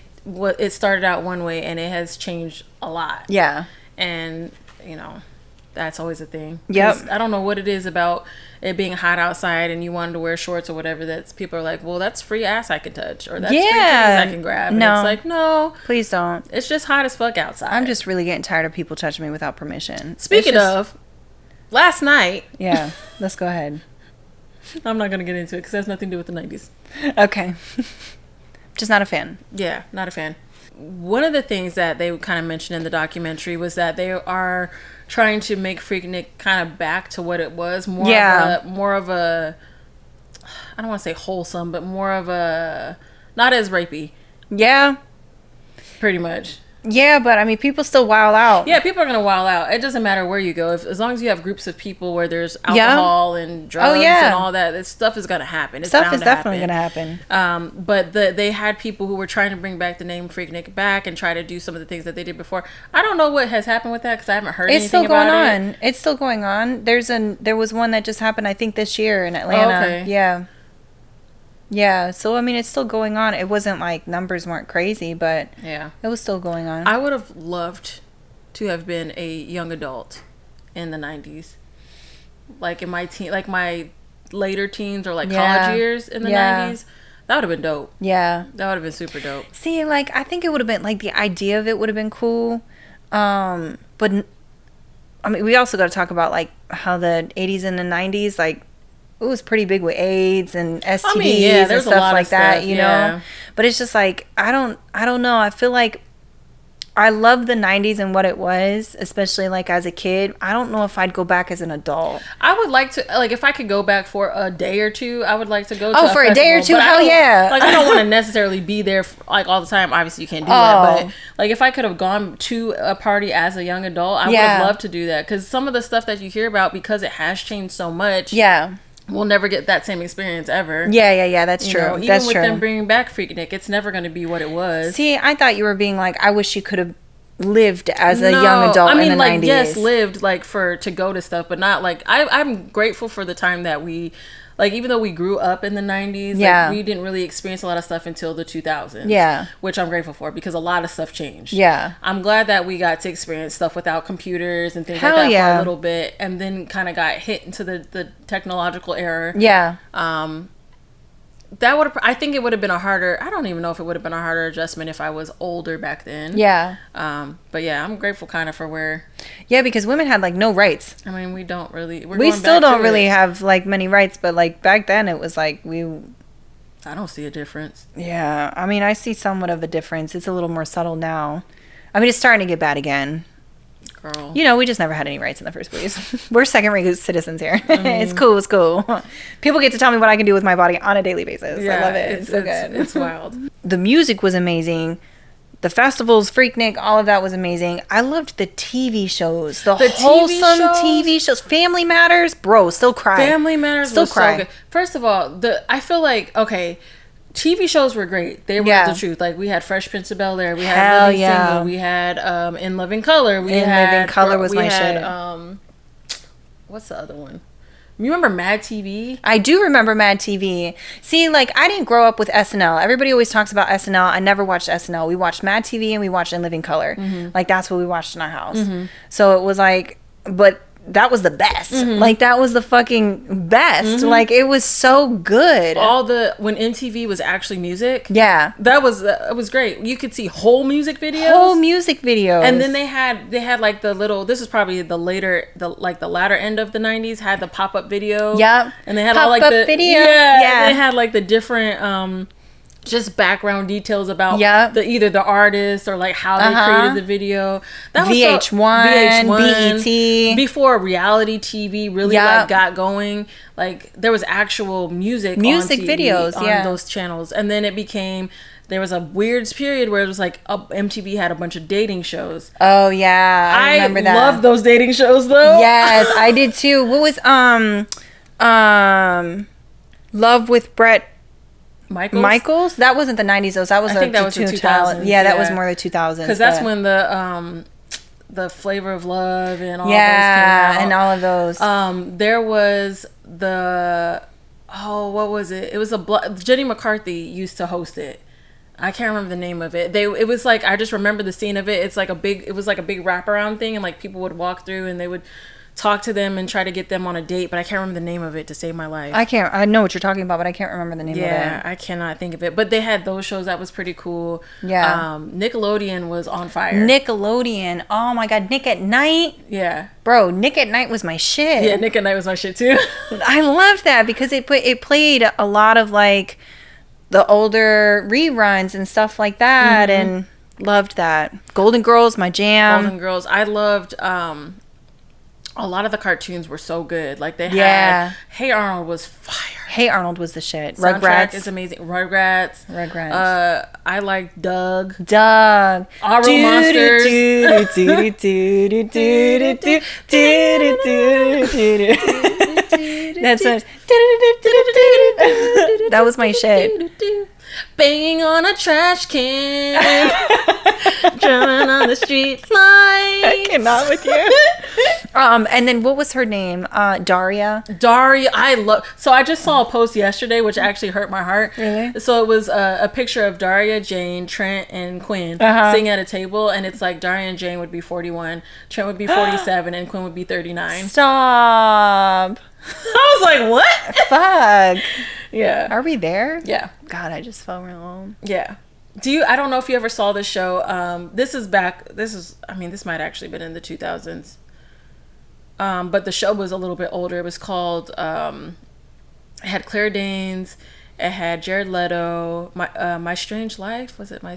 started out one way and it has changed a lot. And that's always a thing. I don't know what it is about it being hot outside and you wanted to wear shorts or whatever, that's people are like, well, that's free ass I can touch, or that's free titties I can grab. And it's like, no,
please don't.
It's just hot as fuck outside.
I'm just really getting tired of people touching me without permission.
Speaking of, last night.
Let's go ahead.
I'm not going to get into it because it has nothing to do with the 90s.
Okay. Just not a fan.
Yeah, not a fan. One of the things that they kind of mentioned in the documentary was that they are trying to make Freaknik kind of back to what it was, more of a I don't want to say wholesome, but more of a not as rapey. Pretty much.
Yeah, but I mean, people still wild out.
Yeah, people are gonna wild out. It doesn't matter where you go, as long as you have groups of people where there's alcohol and drugs and all that. This stuff is gonna happen.
Stuff is definitely gonna happen.
But they had people who were trying to bring back the name Freaknik back and try to do some of the things that they did before. I don't know what has happened with that because I haven't heard anything about it.
It's still going on. There was one that just happened, I think, this year in Atlanta. Yeah, so I mean, it's still going on. It wasn't like numbers weren't crazy, but it was still going on.
I would have loved to have been a young adult in the 90s, like in my later teens or like college years in the 90s. That would have been dope. That would have been super dope.
See, like I think it would have been like the idea of it would have been cool, but I mean, we also got to talk about like how the 80s and the 90s, like it was pretty big with AIDS and STDs and
there's
stuff like that,
stuff,
you know? But it's just like, I don't know. I feel like I love the 90s and what it was, especially like as a kid. I don't know if I'd go back as an adult.
I would like to, like, if I could go back for a day or two, I would like to go to
for a day or two? Hell yeah.
Like, I don't want to necessarily be there like all the time. Obviously, you can't do that. But like, if I could have gone to a party as a young adult, I would have loved to do that. Because some of the stuff that you hear about, because it has changed so much. Yeah. We'll never get that same experience ever.
Yeah, that's true.
Even
that's
with
true.
them bringing back Freaknik, it's never going to be what it was.
See, I thought you were being like, I wish you could have lived as a young adult in the 90s.
Yes, lived like to go to stuff, but not like I'm grateful for the time that we, like, even though we grew up in the 90s, like, we didn't really experience a lot of stuff until the 2000s. Yeah. Which I'm grateful for, because a lot of stuff changed. Yeah. I'm glad that we got to experience stuff without computers and things like that for a little bit, and then kind of got hit into the technological era. Yeah. I think it would have been I don't even know if it would have been a harder adjustment if I was older back then. Yeah. But yeah, I'm grateful kind of for where.
Yeah, because women had like no rights.
I mean, we don't really.
We still don't really have like many rights, but like back then it was like
I don't see a difference.
Yeah. I mean, I see somewhat of a difference. It's a little more subtle now. I mean, it's starting to get bad again. Girl. You know, we just never had any rights in the first place. We're second-rate citizens here. It's cool. People get to tell me what I can do with my body on a daily basis. Yeah, I love it. It's so good.
It's wild.
The music was amazing. The festivals, Freaknik, all of that was amazing. I loved the TV shows. The wholesome TV shows. Family Matters. Bro, still cry.
Family Matters still was cry. So good. First of all, I feel like, okay, TV shows were great. They were the truth. Like, we had Fresh Prince of Bel-Air. We had Living Single. We had In Living Color. Living Color was my shit. What's the other one? You remember Mad TV?
I do remember Mad TV. See, like, I didn't grow up with SNL. Everybody always talks about SNL. I never watched SNL. We watched Mad TV and we watched In Living Color. Mm-hmm. Like, that's what we watched in our house. Mm-hmm. So it was like, but that was the best. Mm-hmm. Like, that was the fucking best. Mm-hmm. Like, it was so good.
When MTV was actually music. Yeah. That was, it was great. You could see whole music videos. And then they had like the little, this is probably the latter end of the 90s, had the pop-up video. Yep. And they had all like the video. Yeah. They had like the different, just background details about either the artist or like how they created the video. That was
VH1, BET.
Before reality TV really like got going, like there was actual music on TV,
videos
on those channels, and then it became. There was a weird period where it was like MTV had a bunch of dating shows.
Oh yeah, I remember that.
I loved those dating shows though.
Yes, I did too. What was Love with Brett Michaels? That wasn't the 90s though. That was the 2000s. Yeah, that was more the 2000s.
Because that's when the Flavor of Love and all those came out.
And all of those.
There was what was it? It was Jenny McCarthy used to host it. I can't remember the name of it. It was like, I just remember the scene of it. It was like a big wraparound thing, and like people would walk through and they would talk to them and try to get them on a date, but I can't remember the name of it to save my life.
I know what you're talking about, but I can't remember the name of it.
Yeah, I cannot think of it. But they had those shows that was pretty cool. Yeah. Nickelodeon was on fire.
Nickelodeon. Oh my God. Nick at Night. Yeah. Bro, Nick at Night was my shit.
Yeah, Nick at Night was my shit too.
I loved that because it played a lot of like the older reruns and stuff like that, and loved that. Golden Girls, my jam.
Golden Girls. I loved a lot of the cartoons were so good. Like they had Hey Arnold was fire.
Hey Arnold was the shit.
Soundtrack
Rugrats
is amazing. Rugrats. I like Doug.
Aro
Monsters.
That was my shit.
Banging on a trash can, drumming on the street lights. I
cannot with you. And then what was her name? Daria.
So I just saw a post yesterday, which actually hurt my heart. Really? So it was a picture of Daria, Jane, Trent, and Quinn sitting at a table, and it's like Daria and Jane would be 41, Trent would be 47, and Quinn would be 39.
Stop.
I was like, what?
Fuck.
Yeah.
Are we there?
Yeah.
God, I just felt real alone.
Yeah. I don't know if you ever saw this show. This might actually been in the 2000s. But the show was a little bit older. It was called It had Claire Danes. It had Jared Leto. My Strange Life. Was it My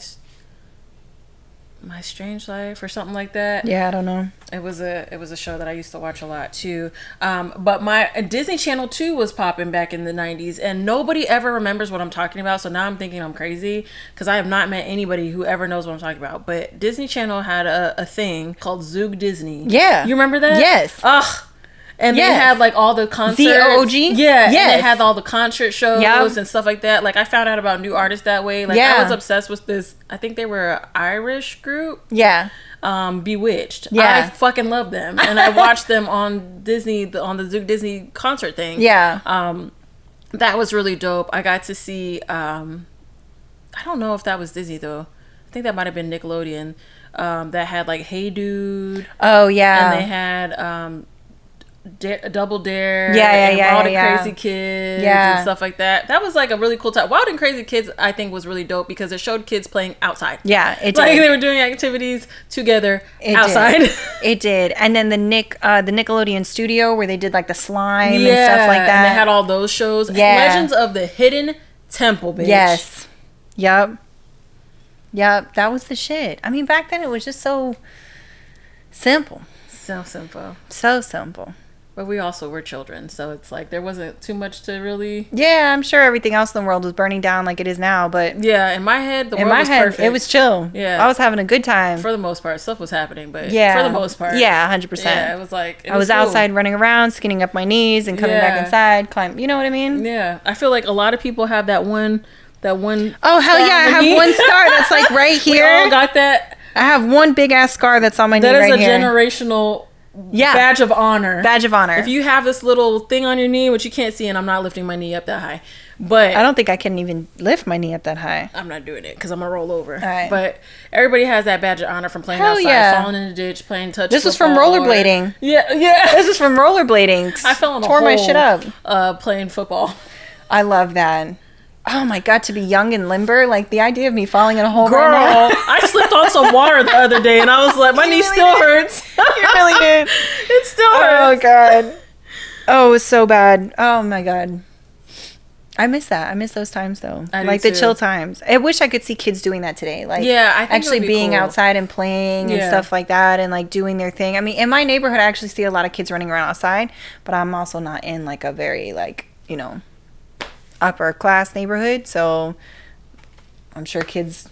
Strange Life or something like that?
Yeah, I don't know.
It was a show that I used to watch a lot too. But my Disney Channel 2 was popping back in the 90s, and nobody ever remembers what I'm talking about. So now I'm thinking I'm crazy because I have not met anybody who ever knows what I'm talking about. But Disney Channel had a thing called Zoog Disney.
Yeah.
You remember that?
Yes.
Ugh. And they had like all the concerts.
ZOG?
Yeah.
Yes.
And they had all the concert shows and stuff like that. Like I found out about new artists that way. Like I was obsessed with this. I think they were an Irish group.
Yeah.
Bewitched.
Yeah.
I fucking love them. And I watched them on Disney, on the Zoog Disney concert thing.
Yeah.
That was really dope. I got to see, I don't know if that was Disney though. I think that might have been Nickelodeon. That had like Hey Dude.
Oh yeah.
And they had, Double Dare,
and
Wild and Crazy Kids, and stuff like that. That was like a really cool time. Wild and Crazy Kids, I think, was really dope because it showed kids playing outside.
Yeah, it did.
Like they were doing activities together outside.
It did. And then the Nickelodeon studio where they did like the slime and stuff like that.
And they had all those shows.
Yeah.
Legends of the Hidden Temple, bitch.
Yes. Yep. That was the shit. I mean, back then it was just so simple.
So simple.
So simple.
But we also were children, so it's like there wasn't too much to really...
Yeah, I'm sure everything else in the world was burning down like it is now, but...
Yeah, in my head, the world was perfect.
It was chill.
Yeah.
I was having a good time.
For the most part. Stuff was happening, but
yeah.
for the most part.
Yeah, 100%.
Yeah, it was like...
I was outside running around, skinning up my knees and coming back inside, you know what I mean?
Yeah. I feel like a lot of people have that one...
Oh, hell yeah, I have one scar that's like right here.
We all got that.
I have one big ass scar that's on my knee right here.
That is a generational... badge of honor.
Badge of honor.
If you have this little thing on your knee, which you can't see, and I'm not lifting my knee up that high, but
I don't think I can even lift my knee up that high.
I'm not doing it because I'm gonna roll over.
Right.
But everybody has that badge of honor from playing outside, falling in the ditch, playing touch.
This was from rollerblading.
Yeah.
This is from rollerblading.
I fell in a
tore
hole,
my shit up.
Playing football.
I love that. Oh my God, to be young and limber, like the idea of me falling in a hole.
Girl,
right now.
I slipped on some water the other day and I was like, my knee still hurts.
You really did.
It still hurts.
Oh God. Oh, it was so bad. Oh my God. I miss that. I miss those times though. Like the chill times. I wish I could see kids doing that today. Like
I think
actually being outside and playing and stuff like that and like doing their thing. I mean, in my neighborhood, I actually see a lot of kids running around outside, but I'm also not in like a very like, you know, upper class neighborhood, so I'm sure kids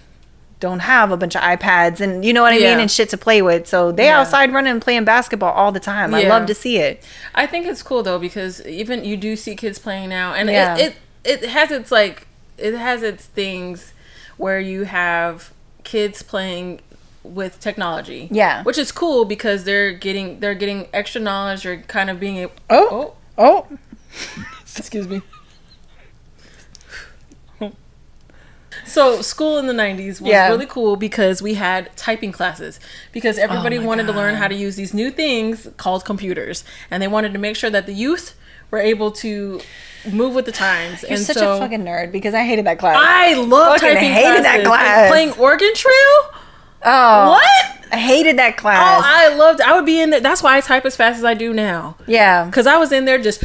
don't have a bunch of iPads and you know what I mean and shit to play with, so they outside running and playing basketball all the time. I love to see it.
I think it's cool though because even you do see kids playing now and it has its like it has its things where you have kids playing with technology, which is cool because they're getting extra knowledge or kind of being excuse me. So school in the 90s was really cool because we had typing classes because everybody wanted to learn how to use these new things called computers, and they wanted to make sure that the youth were able to move with the times.
You're such a fucking nerd because I hated that class.
I love typing
hated
classes.
That class.
Playing Oregon Trail?
Oh.
What?
I hated that class.
Oh, I loved it. I would be in there. That's why I type as fast as I do now.
Yeah.
Because I was in there just...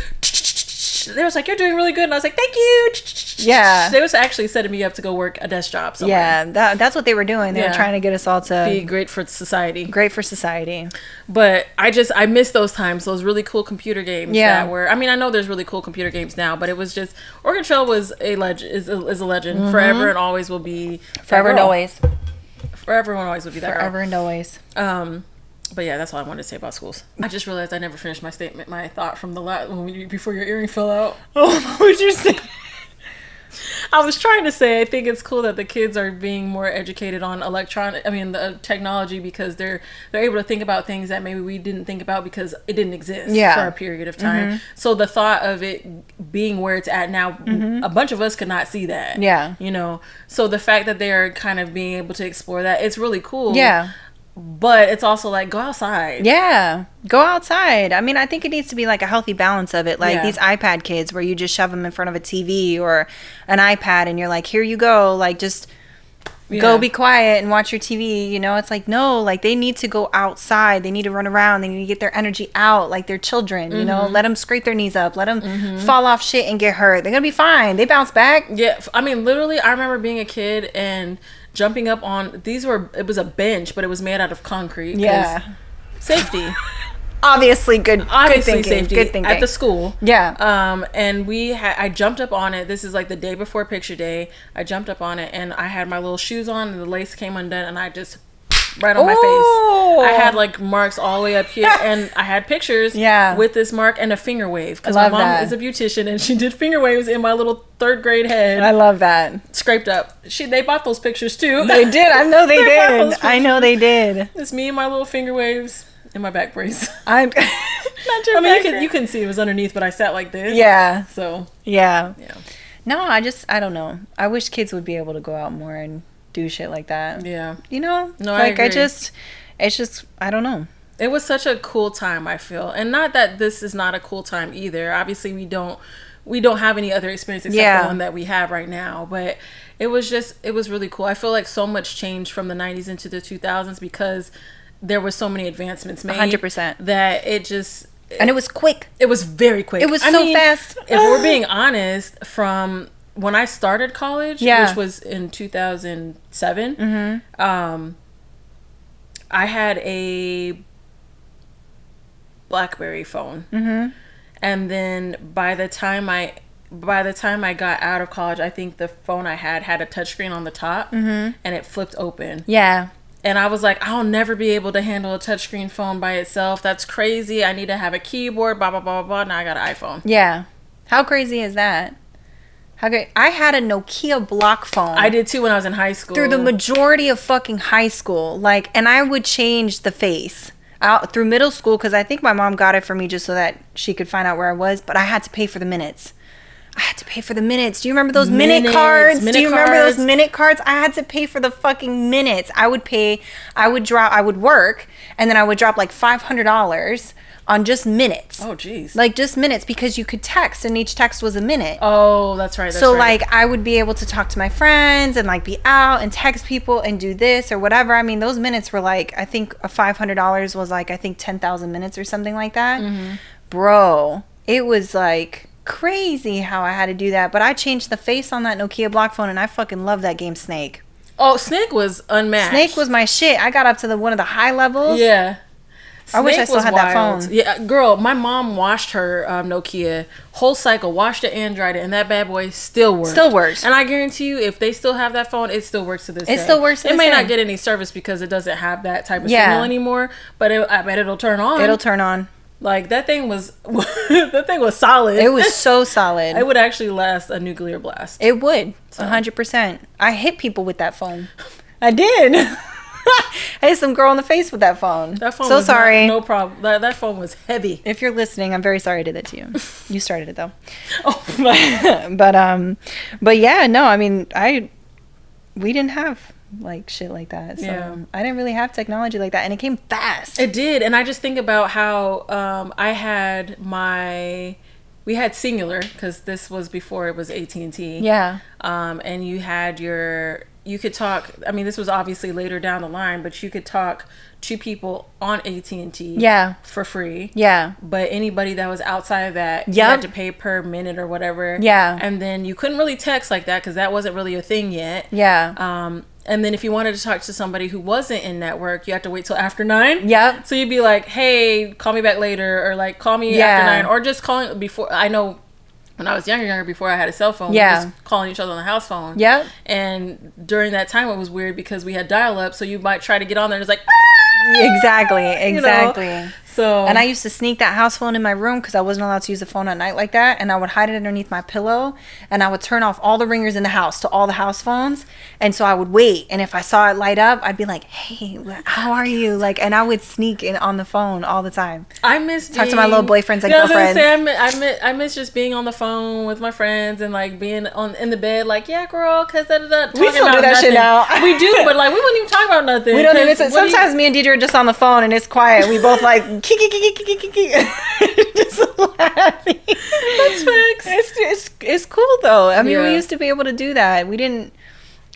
They was like, you're doing really good. And I was like, thank you.
Yeah.
They was actually setting me up to go work a desk job somewhere.
Yeah, that's what they were doing. They were trying to get us all to...
be great for society.
Great for society.
But I miss those times, those really cool computer games that were... I mean, I know there's really cool computer games now, but it was just... Oregon Trail was a legend, is a legend. Forever and always will be...
Forever and always.
Forever and always will be that
Forever
girl.
and always.
But yeah, that's all I wanted to say about schools. I just realized I never finished my thought from the before your earring fell out.
Oh, what was your saying?
I was trying to say I think it's cool that the kids are being more educated on the technology because they're able to think about things that maybe we didn't think about because it didn't exist for a period of time. So the thought of it being where it's at now, a bunch of us could not see that.
Yeah.
You know, so the fact that they are kind of being able to explore that, it's really cool.
Yeah.
But it's also like, go outside.
Yeah, go outside. I mean, I think it needs to be like a healthy balance of it. Like these iPad kids where you just shove them in front of a TV or an iPad and you're like, here you go. Like, just go be quiet and watch your TV. You know, it's like, no, like they need to go outside. They need to run around. They need to get their energy out like they're children, you know, let them scrape their knees up, let them fall off shit and get hurt. They're going to be fine. They bounce back.
Yeah. I mean, literally, I remember being a kid and jumping up on, it was a bench, but it was made out of concrete.
Yeah.
Safety.
Obviously good thinking.
Safety
Good thinking.
at the school.
Yeah.
And I jumped up on it. This is like the day before picture day. I jumped up on it and I had my little shoes on and the lace came undone and I just right on my face. I had like marks all the way up here and I had pictures with this mark and a finger wave because my mom is a beautician and she did finger waves in my little 3rd grade head.
I love that.
Scraped up. They bought those pictures too.
They did. I know they did. I know they did.
It's me and my little finger waves. In my back brace.
Not your
I mean, you can see it was underneath, but I sat like this.
Yeah.
So.
Yeah. No, I don't know. I wish kids would be able to go out more and do shit like that.
Yeah.
You know?
No,
like,
I agree.
It's just, I don't know.
It was such a cool time, I feel. And not that this is not a cool time either. Obviously, we don't have any other experience except the one that we have right now. But it was really cool. I feel like so much changed from the 90s into the 2000s because there were so many advancements made
100%
that and
it was quick.
It was very quick.
It was so fast.
If we're being honest, from when I started college, which was in 2007, I had a BlackBerry phone, and then by the time I got out of college, I think the phone I had a touchscreen on the top, and it flipped open.
Yeah.
And I was like, I'll never be able to handle a touchscreen phone by itself. That's crazy. I need to have a keyboard, blah, blah, blah, blah. Now I got an iPhone.
Yeah. How crazy is that? How great. I had a Nokia block phone.
I did too when I was in high school.
Through the majority of fucking high school. Like, and I would change the face out through middle school because I think my mom got it for me just so that she could find out where I was. But I had to pay for the minutes. I had to pay for the minutes. Do you remember those minute cards? Do you remember those minute cards? I had to pay for the fucking minutes. I would work, and then I would drop like $500 on just minutes.
Oh, geez.
Like just minutes because you could text, and each text was a minute.
Oh, that's right.
So like I would be able to talk to my friends and like be out and text people and do this or whatever. I mean, those minutes were like, I think a $500 was like, I think 10,000 minutes or something like that. Bro, it was like crazy how I had to do that, but I changed the face on that Nokia block phone and I fucking love that game Snake.
Oh, Snake was unmatched.
Snake was my shit. I got up to one of the high levels.
Yeah.
I wish I still had that phone.
Yeah, girl, my mom washed her Nokia whole cycle, washed it and dried it, and that bad boy still works.
Still works.
And I guarantee you, if they still have that phone, it still works to this day.
It still works to this
day. It may
day.
not get any service because it doesn't have that type of signal anymore, but I bet it'll turn on.
It'll turn on.
Like, that thing was solid.
It was so solid.
It would actually last a nuclear blast.
It would. 100%. I hit people with that phone. I did. I hit some girl in the face with that phone.
That phone
so
was
sorry.
No problem. That phone was heavy.
If you're listening, I'm very sorry I did that to you. You started it though.
Oh,
but yeah, no, I mean, we didn't have like shit like that. So I didn't really have technology like that, and it came fast.
It did, and I just think about how we had Singular because this was before it was AT&T.
Yeah.
And you could talk. I mean, this was obviously later down the line, but you could talk to people on AT&T.
Yeah.
For free.
Yeah.
But anybody that was outside of that, you had to pay per minute or whatever.
Yeah.
And then you couldn't really text like that because that wasn't really a thing yet.
Yeah.
And then if you wanted to talk to somebody who wasn't in network, you had to wait till after 9.
Yep.
So you'd be like, hey, call me back later, or like call me after 9, or just calling before. I know when I was younger, before I had a cell phone, we were just calling each other on the house phone.
Yep.
And during that time, it was weird because we had dial up, so you might try to get on there and it's like,
Exactly.
You know? So,
and I used to sneak that house phone in my room because I wasn't allowed to use the phone at night like that, and I would hide it underneath my pillow, and I would turn off all the ringers in the house to all the house phones, and so I would wait, and if I saw it light up, I'd be like, hey, how are you? Like, and I would sneak in on the phone all the time.
I miss
talk to my little boyfriends and girlfriends.
I miss just being on the phone with my friends and like being in the bed, like, yeah, girl, because
we still do that shit now.
We do, but like we wouldn't even talk about nothing.
We don't even. Sometimes me and Deidre are just on the phone and it's quiet. We both like kiki, just laughing.
That's facts.
It's cool though. I mean, we used to be able to do that. We didn't.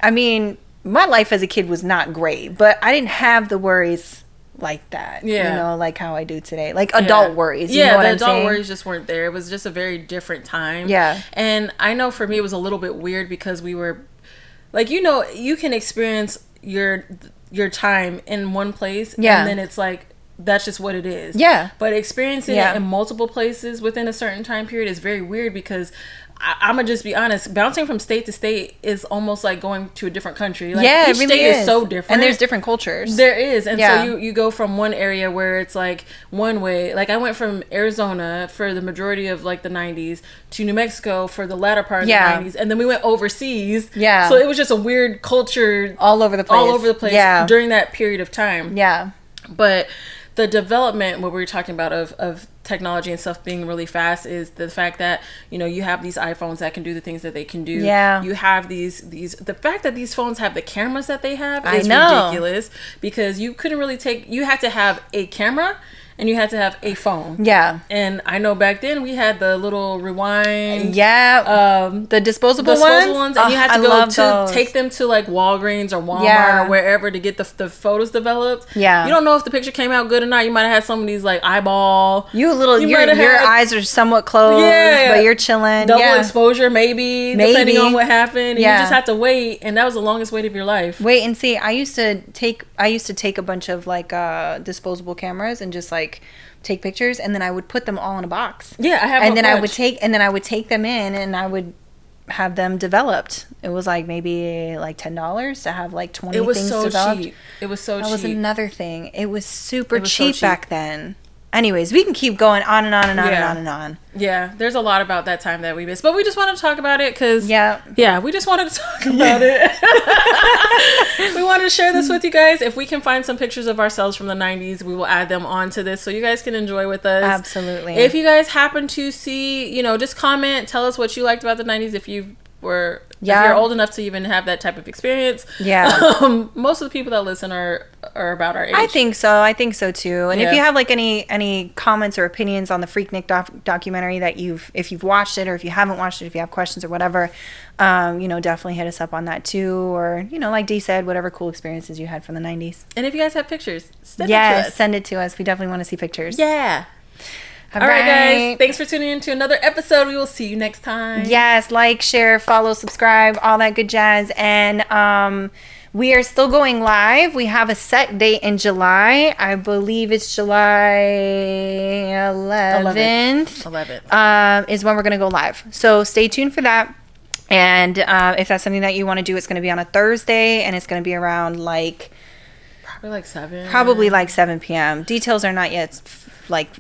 I mean, my life as a kid was not great, but I didn't have the worries like that.
Yeah.
You know, like how I do today. Like adult worries. You know what
the
I'm
adult
saying?
worries just weren't there. It was just a very different time.
Yeah.
And I know for me it was a little bit weird because we were like, you know, you can experience your time in one place and then it's like that's just what it is.
Yeah.
But experiencing it in multiple places within a certain time period is very weird because I'm gonna just be honest. Bouncing from state to state is almost like going to a different country. Like, each
it really
state is so different,
and there's different cultures.
There is, and so you go from one area where it's like one way. Like I went from Arizona for the majority of like the 90s to New Mexico for the latter part of the 90s, and then we went overseas. Yeah, so it was just a weird culture
all over the place.
Yeah, during that period of time.
Yeah,
but the development, what we were talking about of technology and stuff being really fast, is the fact that, you know, you have these iPhones that can do the things that they can do. Yeah. You have these the fact that these phones have the cameras that they have is ridiculous, because you couldn't really you had to have a camera and you had to have a phone. Yeah. And I know back then we had the little rewind.
Yeah. The disposable ones.
And you had to go to take them to like Walgreens or Walmart or wherever to get the photos developed. Yeah. You don't know if the picture came out good or not. You might have had somebody's like eyeball.
Your eyes are somewhat closed, but you're chilling.
Double exposure, maybe, depending on what happened. Yeah. You just have to wait, and that was the longest wait of your life.
Wait and see. I used to take a bunch of like disposable cameras and just like take pictures, and then I would put them all in a box. Yeah, I have. And then I would take them in, and I would have them developed. It was like maybe like $10 to have like 20 things developed. It was so cheap.
It was so cheap.
That was another thing. It was super cheap back then. Anyways, we can keep going on and on and on and on and on.
Yeah, there's a lot about that time that we missed, but we just wanted to talk about it because we just wanted to talk about it. We wanted to share this with you guys. If we can find some pictures of ourselves from the 90s, we will add them onto this so you guys can enjoy with us.
Absolutely.
If you guys happen to see, you know, just comment, tell us what you liked about the 90s if you were if you're old enough to even have that type of experience. Yeah. Most of the people that listen are about our age.
I think so too. And if you have like any comments or opinions on the Freaknik documentary that if you've watched it, or if you haven't watched it, if you have questions or whatever, you know, definitely hit us up on that too. Or, you know, like Dee said, whatever cool experiences you had from the 90s.
And if you guys have pictures, send it to us.
We definitely want to see pictures.
Yeah. All right, guys. Thanks for tuning in to another episode. We will see you next time.
Yes, like, share, follow, subscribe, all that good jazz. And we are still going live. We have a set date in July. I believe it's July 11th. 11th. Is when we're going to go live. So stay tuned for that. And if that's something that you want to do, it's going to be on a Thursday, and it's going to be around
Probably
like 7 p.m. Details are not yet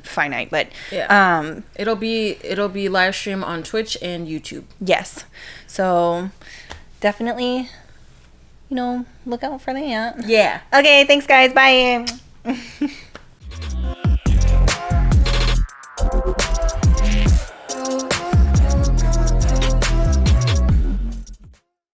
finite, but
it'll be live stream on Twitch and YouTube.
Yes. So definitely, you know, look out for that.
Yeah.
Okay, thanks guys. Bye.